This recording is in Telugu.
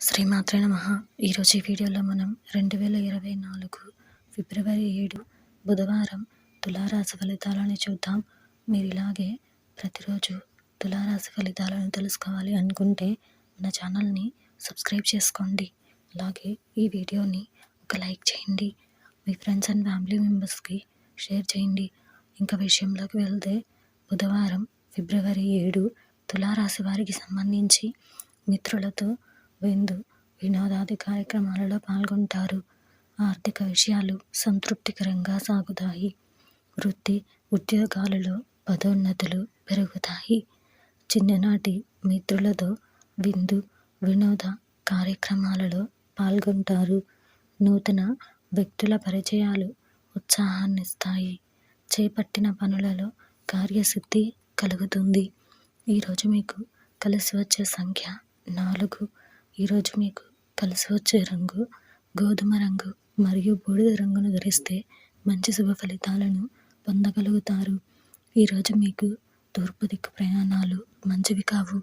శ్రీమాత్రే నమః. ఈరోజు ఈ వీడియోలో మనం 2024 ఫిబ్రవరి 7 బుధవారం తులారాశి ఫలితాలను చూద్దాం. మీరు ఇలాగే ప్రతిరోజు తులారాశి ఫలితాలను తెలుసుకోవాలి అనుకుంటే మన ఛానల్ని సబ్స్క్రైబ్ చేసుకోండి. అలాగే ఈ వీడియోని ఒక లైక్ చేయండి. మీ ఫ్రెండ్స్ అండ్ ఫ్యామిలీ మెంబర్స్కి షేర్ చేయండి. ఇంకా విషయంలోకి వెళ్తే బుధవారం ఫిబ్రవరి 7 తులారాశి వారికి సంబంధించి మిత్రులతో విందు వినోదాది కార్యక్రమాలలో పాల్గొంటారు. ఆర్థిక విషయాలు సంతృప్తికరంగా సాగుతాయి. వృత్తి ఉద్యోగాలలో పదోన్నతులు పెరుగుతాయి. చిన్ననాటి మిత్రులతో విందు వినోద కార్యక్రమాలలో పాల్గొంటారు. నూతన వ్యక్తుల పరిచయాలు ఉత్సాహాన్నిస్తాయి. చేపట్టిన పనులలో కార్యసిద్ధి కలుగుతుంది. ఈరోజు మీకు కలిసి వచ్చే సంఖ్య 4. ఈరోజు మీకు కలిసి వచ్చే రంగు గోధుమ రంగు మరియు బూడిద రంగును ధరిస్తే మంచి శుభ ఫలితాలను పొందగలుగుతారు. ఈరోజు మీకు తూర్పు దిక్కు ప్రయాణాలు మంచివి కావు.